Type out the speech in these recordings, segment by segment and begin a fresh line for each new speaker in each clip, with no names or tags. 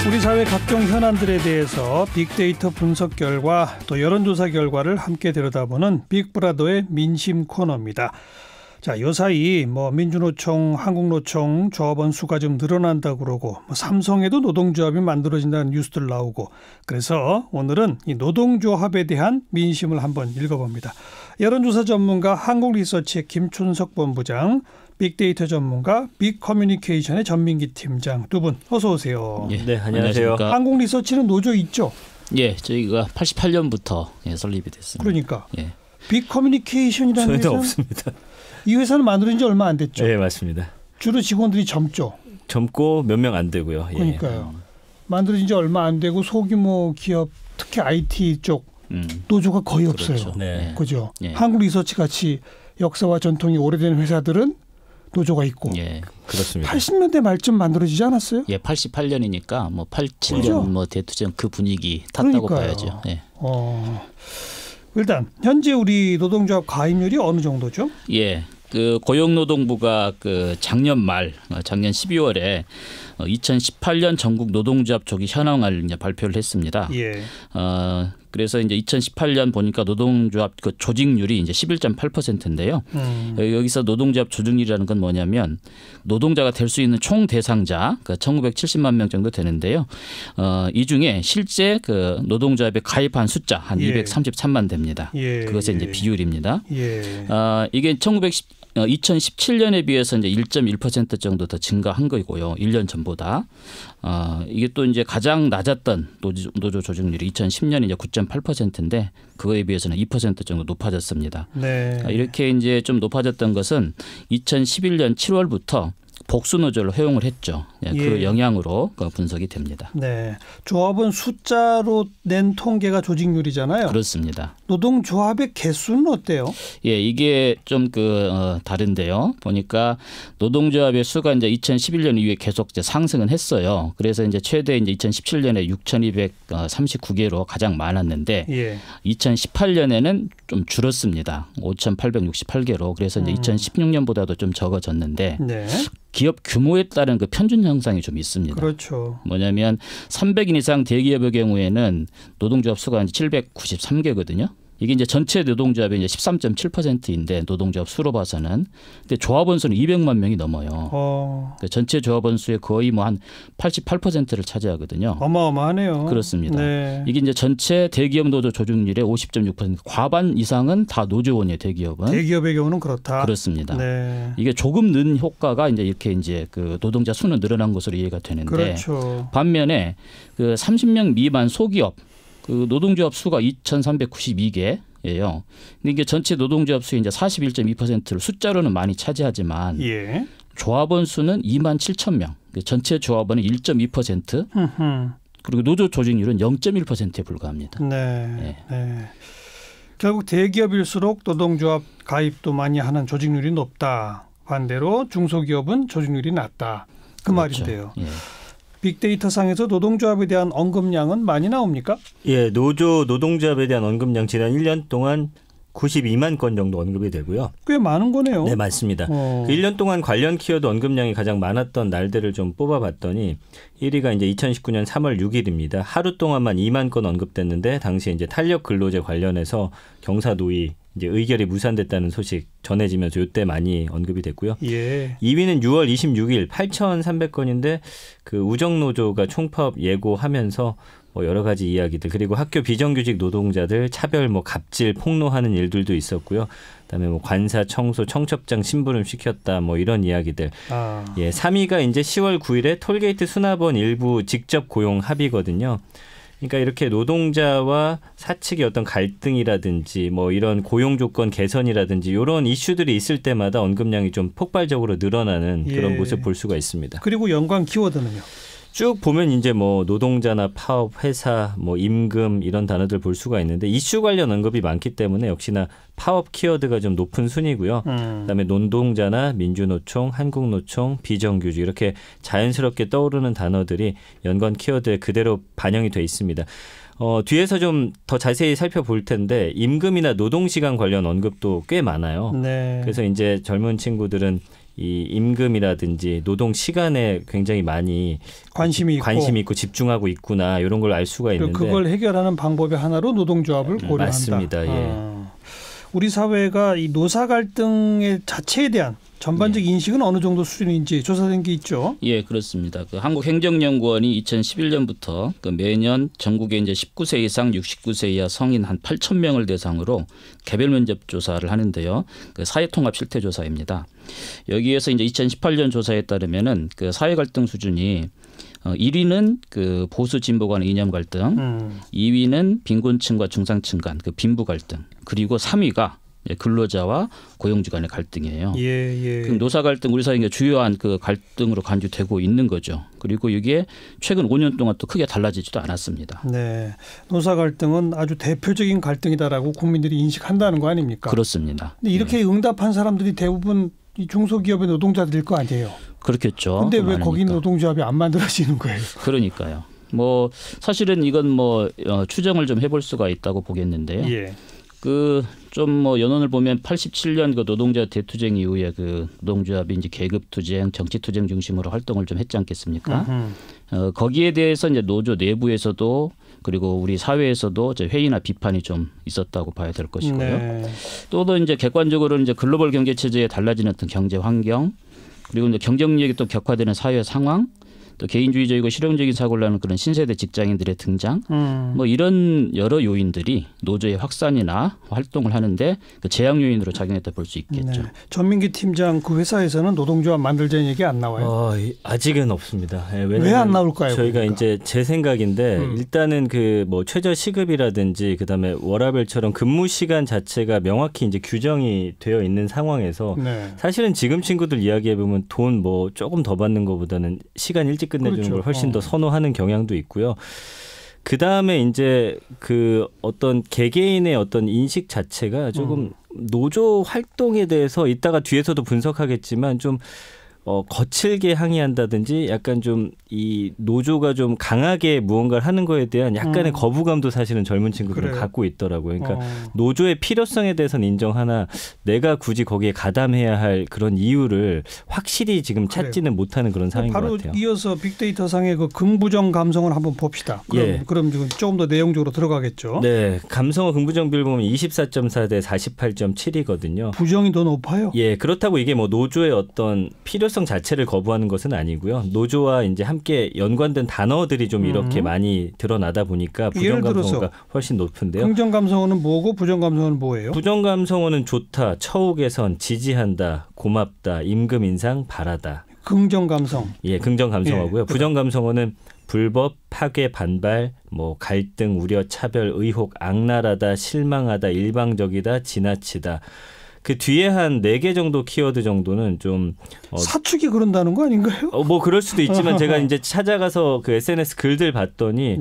우리 사회 각종 현안들에 대해서 빅데이터 분석 결과 또 여론조사 결과를 함께 들여다보는 빅브라더의 민심 코너입니다. 자, 요사이 민주노총, 한국노총 조합원 수가 좀 늘어난다고 그러고 삼성에도 노동조합이 만들어진다는 뉴스들 나오고 그래서 오늘은 이 노동조합에 대한 민심을 한번 읽어봅니다. 여론조사 전문가 한국리서치의 김춘석 본부장, 빅데이터 전문가 빅커뮤니케이션의 전민기 팀장 두 분 어서 오세요.
네, 안녕하세요.
한국리서치는 노조 있죠?
예, 저희가 88년부터 설립이 됐습니다.
그러니까 빅커뮤니케이션이라는 회사는
없습니다.
이 회사는 만들어진 지 얼마 안 됐죠?
네, 맞습니다.
주로 직원들이 젊죠?
젊고 몇 명 안 되고요.
그러니까요. 만들어진 지 얼마 안 되고 소규모 기업, 특히 IT 쪽 노조가 거의
그렇죠.
없어요.
네.
그죠?
예.
한국리서치 같이 역사와 전통이 오래된 회사들은 노조가 있고.
예, 그렇습니다.
80년대 말쯤 만들어지지 않았어요?
예, 88년이니까 87년
그죠?
대투쟁 그 분위기 탔다고 봐야죠. 예.
일단 현재 우리 노동조합 가입률이 어느 정도죠?
예. 그 고용노동부가 그 작년 12월에 2018년 전국 노동조합 조기 현황을 이제 발표를 했습니다.
예.
그래서 이제 2018년 보니까 노동조합 그 조직률이 이제 11.8%인데요. 여기서 노동조합 조직률이라는 건 뭐냐면 노동자가 될 수 있는 총 대상자, 그 1,970만 명 정도 되는데요. 이 중에 실제 그 노동조합에 가입한 숫자 한 233만 됩니다. 그것의 이제 비율입니다. 이게 2017년에 비해서 이제 1.1% 정도 더 증가한 거고요. 1년 전보다. 이게 또 이제 가장 낮았던 노조 조직률이 2010년 이제 9.8%인데 그거에 비해서는 2% 정도 높아졌습니다.
네.
이렇게 이제 좀 높아졌던 것은 2011년 7월부터 복수 노조를 허용을 했죠. 그 영향으로 분석이 됩니다.
네, 조합은 숫자로 낸 통계가 조직률이잖아요.
그렇습니다.
노동조합의 개수는 어때요?
예, 이게 좀 다른데요. 보니까 노동조합의 수가 이제 2011년 이후에 계속 이제 상승은 했어요. 그래서 이제 최대 이제 2017년에 6,239개로 가장 많았는데 2018년에는 좀 줄었습니다. 5,868개로. 그래서 이제 2016년보다도 좀 적어졌는데 기업 규모에 따른 그 편준 현상이 좀 있습니다.
그렇죠.
뭐냐면 300인 이상 대기업의 경우에는 노동조합 수가 이제 793개거든요. 이게 이제 전체 노동조합의 이제 13.7%인데 노동조합 수로 봐서는, 근데 조합원 수는 200만 명이 넘어요. 그러니까 전체 조합원 수의 거의 한 88%를 차지하거든요.
어마어마하네요.
그렇습니다.
네.
이게 이제 전체 대기업 노조 조직률의 50.6%, 과반 이상은 다 노조원이에요. 대기업은.
대기업의 경우는 그렇다.
그렇습니다.
네.
이게 조금 는 효과가 이제 이렇게 이제 그 노동자 수는 늘어난 것으로 이해가 되는데,
그렇죠.
반면에 그 30명 미만 소기업 그 노동조합 수가 2,392개예요. 근데 이게 전체 노동조합 수의 이제 41.2%를 숫자로는 많이 차지하지만 조합원 수는 2만 7천 명. 전체 조합원은 1.2%. 그리고 노조 조직률은 0.1%에 불과합니다.
네. 결국 대기업일수록 노동조합 가입도 많이 하는 조직률이 높다. 반대로 중소기업은 조직률이 낮다. 그 말인데요. 빅데이터 상에서 노동조합에 대한 언급량은 많이 나옵니까?
예, 노동조합에 대한 언급량 지난 1년 동안 92만 건 정도 언급이 되고요.
꽤 많은 거네요.
네, 맞습니다. 그 1년 동안 관련 키워드 언급량이 가장 많았던 날들을 좀 뽑아봤더니 1위가 이제 2019년 3월 6일입니다. 하루 동안만 2만 건 언급됐는데 당시에 이제 탄력 근로제 관련해서 경사 노위 이제 의결이 무산됐다는 소식 전해지면서 이때 많이 언급이 됐고요. 2위는 6월 26일 8,300건인데 그 우정노조가 총파업 예고하면서 여러 가지 이야기들, 그리고 학교 비정규직 노동자들 차별 갑질 폭로하는 일들도 있었고요. 그다음에 관사 청소 청첩장 심부름 시켰다 이런 이야기들. 3위가 이제 10월 9일에 톨게이트 수납원 일부 직접 고용 합의거든요. 그러니까 이렇게 노동자와 사측의 어떤 갈등이라든지 이런 고용 조건 개선이라든지 이런 이슈들이 있을 때마다 언급량이 좀 폭발적으로 늘어나는 그런 모습 볼 수가 있습니다.
그리고 연관 키워드는요?
쭉 보면 이제 노동자나 파업, 회사, 임금 이런 단어들 볼 수가 있는데 이슈 관련 언급이 많기 때문에 역시나 파업 키워드가 좀 높은 순위고요. 그다음에 노동자나 민주노총, 한국노총, 비정규직 이렇게 자연스럽게 떠오르는 단어들이 연관 키워드에 그대로 반영이 돼 있습니다. 뒤에서 좀 더 자세히 살펴볼 텐데 임금이나 노동시간 관련 언급도 꽤 많아요. 그래서 이제 젊은 친구들은 이 임금이라든지 노동 시간에 굉장히 많이 관심이 있고 집중하고 있구나 이런 걸 알 수가 있는데
그걸 해결하는 방법의 하나로 노동조합을 고려한다.
맞습니다. 예.
우리 사회가 이 노사 갈등의 자체에 대한 전반적 인식은 어느 정도 수준인지 조사된 게 있죠.
예, 그렇습니다. 그 한국행정연구원이 2011년부터 그 매년 전국에 이제 19세 이상 69세 이하 성인 한 8천 명을 대상으로 개별 면접 조사를 하는데요. 그 사회통합 실태조사입니다. 여기에서 이제 2018년 조사에 따르면은 그 사회 갈등 수준이 1위는 그 보수 진보 간의 이념 갈등, 2위는 빈곤층과 중산층 간 그 빈부 갈등, 그리고 3위가 근로자와 고용주 간의 갈등이에요.
예.
그럼 노사 갈등 우리 사회의 주요한 그 갈등으로 간주되고 있는 거죠. 그리고 이게 최근 5년 동안 또 크게 달라지지도 않았습니다.
네, 노사 갈등은 아주 대표적인 갈등이다라고 국민들이 인식한다는 거 아닙니까?
그렇습니다.
근데 이렇게 응답한 사람들이 대부분 이 중소기업의 노동자들일 거 아니에요.
그렇겠죠.
근데 왜 거기 노동조합이 안 만들어지는 거예요?
그러니까요. 뭐 사실은 이건 뭐 추정을 좀 해볼 수가 있다고 보겠는데요.
예.
그 좀 뭐 연원을 보면 87년 그 노동자 대투쟁 이후에 그 노동조합이 이제 계급 투쟁, 정치 투쟁 중심으로 활동을 좀 했지 않겠습니까? 거기에 대해서 이제 노조 내부에서도 그리고 우리 사회에서도 이제 회의나 비판이 좀 있었다고 봐야 될 것이고요.
네.
또 이제 객관적으로 이제 글로벌 경제 체제에 달라지는 어떤 경제 환경 그리고 이제 경쟁력이 또 격화되는 사회 상황. 또 개인주의적이고 실용적인 사고를 하는 그런 신세대 직장인들의 등장 뭐 이런 여러 요인들이 노조의 확산이나 활동을 하는데 그 제약 요인으로 작용했다 볼 수 있겠죠.
네. 전민기 팀장 그 회사에서는 노동조합 만들자는 얘기 안 나와요?
아직은 없습니다.
왜 안 나올까요?
저희가
그러니까.
이제 제 생각인데 일단은 그 뭐 최저 시급이라든지 그다음에 워라밸처럼 근무 시간 자체가 명확히 이제 규정이 되어 있는 상황에서
네.
사실은 지금 친구들 이야기해 보면 돈 뭐 조금 더 받는 것보다는 시간 일찍 끝내주는
그렇죠.
걸 훨씬 더 선호하는 경향도 있고요. 그 다음에 이제 그 어떤 개개인의 어떤 인식 자체가 조금 노조 활동에 대해서 이따가 뒤에서도 분석하겠지만 좀 거칠게 항의한다든지 약간 좀 이 노조가 좀 강하게 무언가를 하는 거에 대한 약간의 거부감도 사실은 젊은 친구들은
그래요.
갖고 있더라고요. 그러니까 노조의 필요성에 대해서는 인정하나 내가 굳이 거기에 가담해야 할 그런 이유를 확실히 지금 찾지는 못하는 그런 상황인 것 같아요.
바로 이어서 빅데이터 상의 그 긍부정 감성을 한번 봅시다. 그럼 조금 더 내용적으로 들어가겠죠.
네, 감성어 긍부정 비율 보면 24.4 대 48.7이거든요.
부정이 더 높아요.
예, 그렇다고 이게 뭐 노조의 어떤 필요성 자체를 거부하는 것은 아니고요. 노조와 이제 함께 연관된 단어들이 좀 이렇게 많이 드러나다 보니까 부정 감성어가 훨씬 높은데요.
긍정 감성어는 뭐고 부정 감성어는 뭐예요?
부정 감성어는 좋다, 처우 개선, 지지한다, 고맙다, 임금 인상 바라다.
긍정 감성.
예, 긍정 감성어고요. 부정 감성어는 불법, 파괴, 반발, 뭐 갈등, 우려, 차별, 의혹, 악랄하다, 실망하다, 일방적이다, 지나치다. 그 뒤에 한 4개 정도 키워드 정도는 좀
사축이 그런다는 거 아닌가요?
뭐 그럴 수도 있지만 제가 이제 찾아가서 그 SNS 글들 봤더니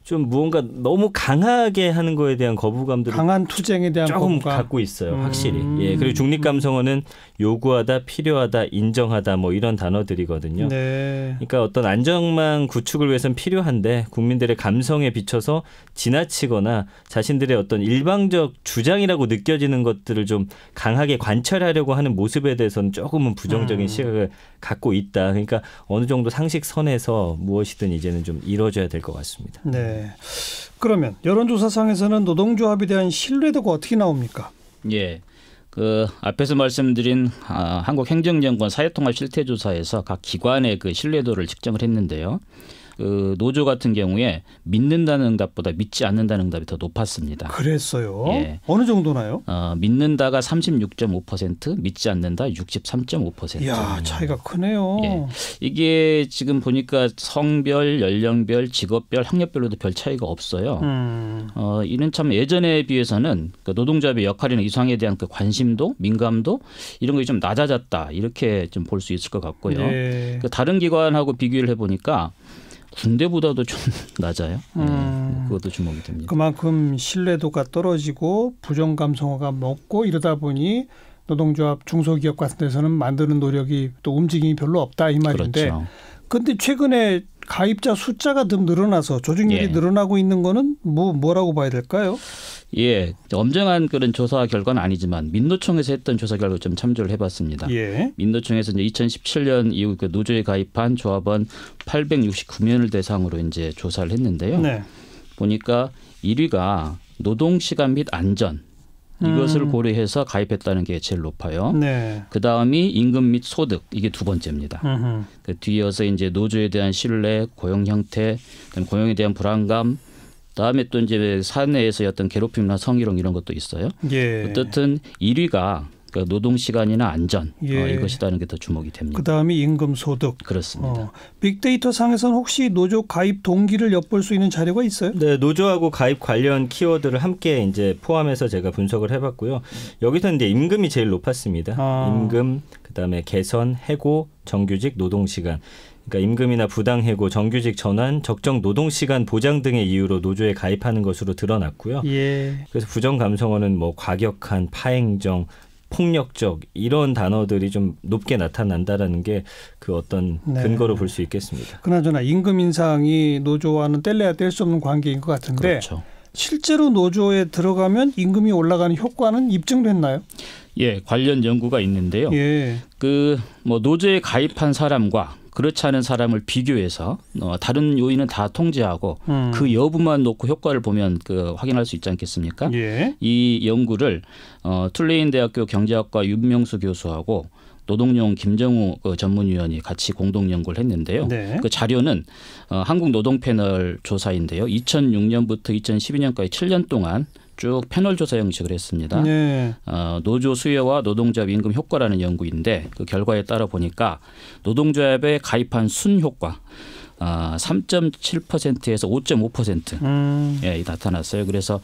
좀 무언가 너무 강하게 하는 거에 대한 거부감들을
강한 투쟁에 대한
조금
거부감.
갖고 있어요. 확실히. 예, 그리고 중립 감성어는 요구하다, 필요하다, 인정하다 뭐 이런 단어들이거든요.
네.
그러니까 어떤 안정망 구축을 위해서는 필요한데 국민들의 감성에 비춰서 지나치거나 자신들의 어떤 일방적 주장이라고 느껴지는 것들을 좀 강하게 관철하려고 하는 모습에 대해서는 조금은 부정적인 시각을 갖고 있다. 그러니까 어느 정도 상식선에서 무엇이든 이제는 좀 이루어져야 될 것 같습니다.
네. 그러면 여론조사상에서는 노동조합에 대한 신뢰도가 어떻게 나옵니까?
예. 그 앞에서 말씀드린 한국행정연구원 사회통합 실태조사에서 각 기관의 그 신뢰도를 측정을 했는데요. 그 노조 같은 경우에 믿는다는 응답보다 믿지 않는다는 응답이 더 높았습니다.
그랬어요?
예.
어느 정도나요?
믿는다가 36.5%, 믿지 않는다 63.5%.
이야, 차이가 크네요.
예. 이게 지금 보니까 성별, 연령별, 직업별, 학력별로도 별 차이가 없어요. 이는 참 예전에 비해서는 그 노동조합의 역할이나 이상에 대한 그 관심도, 민감도 이런 것이 좀 낮아졌다 이렇게 좀 볼 수 있을 것 같고요.
네.
그 다른 기관하고 비교를 해보니까 군대보다도 좀 낮아요. 그것도 주목이 됩니다.
그만큼 신뢰도가 떨어지고 부정 감성어가 먹고 이러다 보니 노동조합 중소기업 같은 데서는 만드는 노력이 또 움직임이 별로 없다 이 말인데. 그런데 최근에 가입자 숫자가 좀 늘어나서 조직률이 늘어나고 있는 거는 뭐라고 봐야 될까요?
예, 엄정한 그런 조사 결과는 아니지만 민노총에서 했던 조사 결과 좀 참조를 해봤습니다.
예.
민노총에서 이제 2017년 이후 그 노조에 가입한 조합원 869명을 대상으로 이제 조사를 했는데요.
네.
보니까 1위가 노동 시간 및 안전 이것을 고려해서 가입했다는 게 제일 높아요.
네.
그 다음이 임금 및 소득 이게 두 번째입니다. 그 뒤이어서 이제 노조에 대한 신뢰, 고용 형태, 고용에 대한 불안감. 다음에 또 이제 사내에서의 어떤 괴롭힘이나 성희롱 이런 것도 있어요.
예.
어쨌든 1위가 그 노동 시간이나 안전
예.
이것이라는 게 더 주목이 됩니다.
그다음이 임금 소득.
그렇습니다.
빅데이터 상에서는 혹시 노조 가입 동기를 엿볼 수 있는 자료가 있어요?
네, 노조하고 가입 관련 키워드를 함께 이제 포함해서 제가 분석을 해봤고요. 여기서 이제 임금이 제일 높았습니다. 임금, 그다음에 개선, 해고, 정규직, 노동 시간. 그러니까 임금이나 부당해고, 정규직 전환, 적정 노동시간 보장 등의 이유로 노조에 가입하는 것으로 드러났고요.
예.
그래서 부정감성어는 뭐 과격한, 파행정, 폭력적 이런 단어들이 좀 높게 나타난다라는 게 그 어떤 근거로 볼 수 있겠습니다.
그나저나 임금 인상이 노조와는 뗄래야 뗄 수 없는 관계인 것 같은데
그렇죠.
실제로 노조에 들어가면 임금이 올라가는 효과는 입증됐나요?
예, 관련 연구가 있는데요.
예.
그 뭐 노조에 가입한 사람과 그렇지 않은 사람을 비교해서 다른 요인은 다 통제하고 그 여부만 놓고 효과를 보면 그 확인할 수 있지 않겠습니까?
예.
이 연구를 툴레인 대학교 경제학과 윤명수 교수하고 노동용 김정우 전문위원이 같이 공동 연구를 했는데요.
네.
그 자료는 한국 노동 패널 조사인데요. 2006년부터 2012년까지 7년 동안 쭉 패널 조사 형식을 했습니다.
네.
노조 수요와 노동조합 임금 효과라는 연구인데 그 결과에 따라 보니까 노동조합에 가입한 순 효과 3.7%에서 5.5% 예, 나타났어요. 그래서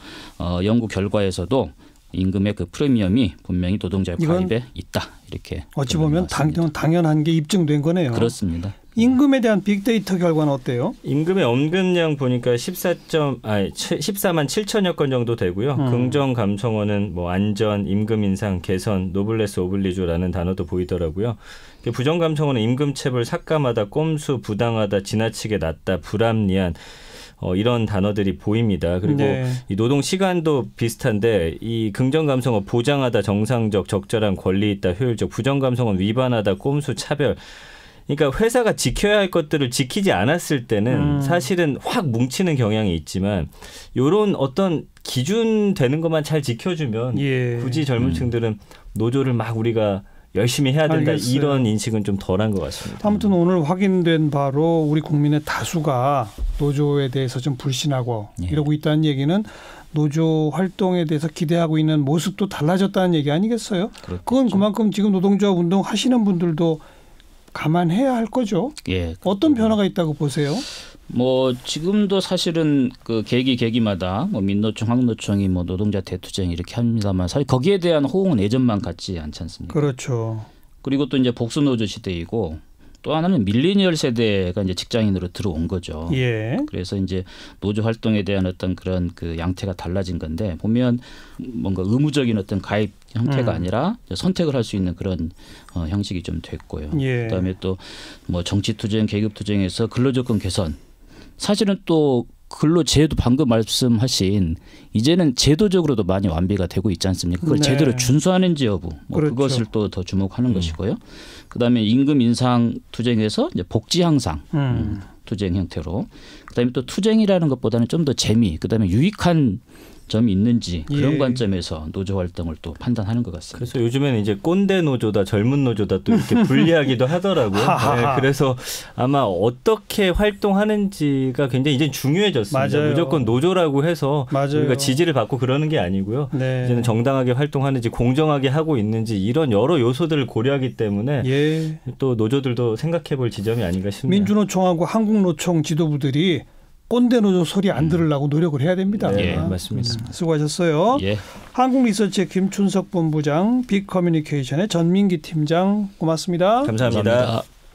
연구 결과에서도 임금의 그 프리미엄이 분명히 노동조합 가입에 있다. 이렇게
어찌 보면 당연한 게 입증된 거네요.
그렇습니다.
임금에 대한 빅데이터 결과는 어때요?
임금의 언급량 보니까 14만 7천여 건 정도 되고요. 긍정 감성어는 뭐 안전, 임금 인상, 개선, 노블레스 오블리주라는 단어도 보이더라고요. 부정 감성어는 임금체불, 삭감하다, 꼼수, 부당하다, 지나치게 낮다, 불합리한 이런 단어들이 보입니다. 그리고
네.
이 노동 시간도 비슷한데 이 긍정 감성어 보장하다, 정상적, 적절한, 권리 있다, 효율적, 부정 감성어 위반하다, 꼼수, 차별. 그러니까 회사가 지켜야 할 것들을 지키지 않았을 때는 사실은 확 뭉치는 경향이 있지만 이런 어떤 기준 되는 것만 잘 지켜주면 굳이 젊은 층들은 노조를 막 우리가 열심히 해야 된다. 알겠어요. 이런 인식은 좀 덜한 것 같습니다.
아무튼 오늘 확인된 바로 우리 국민의 다수가 노조에 대해서 좀 불신하고 이러고 있다는 얘기는 노조 활동에 대해서 기대하고 있는 모습도 달라졌다는 얘기 아니겠어요?
그렇겠죠.
그건 그만큼 지금 노동조합 운동 하시는 분들도 감안해야 할 거죠.
예.
어떤 변화가 있다고 보세요?
뭐 지금도 사실은 그 계기마다 뭐 민노총, 항노총이 뭐 노동자 대투쟁 이렇게 합니다만 사실 거기에 대한 호응은 예전만 같지 않지 않습니까?
그렇죠.
그리고 또 이제 복수노조 시대이고 또 하나는 밀레니얼 세대가 이제 직장인으로 들어온 거죠.
예.
그래서 이제 노조 활동에 대한 어떤 그런 그 양태가 달라진 건데 보면 뭔가 의무적인 어떤 가입 형태가 아니라 선택을 할 수 있는 그런 형식이 좀 됐고요.
예.
그다음에 또 뭐 정치투쟁, 계급투쟁에서 근로조건 개선. 사실은 또 근로제도 방금 말씀하신 이제는 제도적으로도 많이 완비가 되고 있지 않습니까? 그걸 제대로 준수하는지 여부
그렇죠.
그것을 또 더 주목하는 것이고요. 그다음에 임금 인상 투쟁에서 이제 복지 향상 투쟁 형태로 그다음에 또 투쟁이라는 것보다는 좀 더 재미 그다음에 유익한 점이 있는지 그런 관점에서 노조 활동을 또 판단하는 것 같습니다.
그래서 요즘에는 이제 꼰대 노조다, 젊은 노조다 또 이렇게 분리하기도 하더라고요. 네, 그래서 아마 어떻게 활동하는지가 굉장히 이제 중요해졌습니다.
맞아요.
무조건 노조라고 해서 우리가 지지를 받고 그러는 게 아니고요.
네.
이제는 정당하게 활동하는지 공정하게 하고 있는지 이런 여러 요소들을 고려하기 때문에 또 노조들도 생각해볼 지점이 아닌가 싶습니다.
민주노총하고 한국노총 지도부들이 꼰대 노조 소리 안 들으려고 노력을 해야 됩니다.
네, 맞습니다.
수고하셨어요.
예.
한국리서치의 김춘석 본부장, 빅커뮤니케이션의 전민기 팀장 고맙습니다.
감사합니다.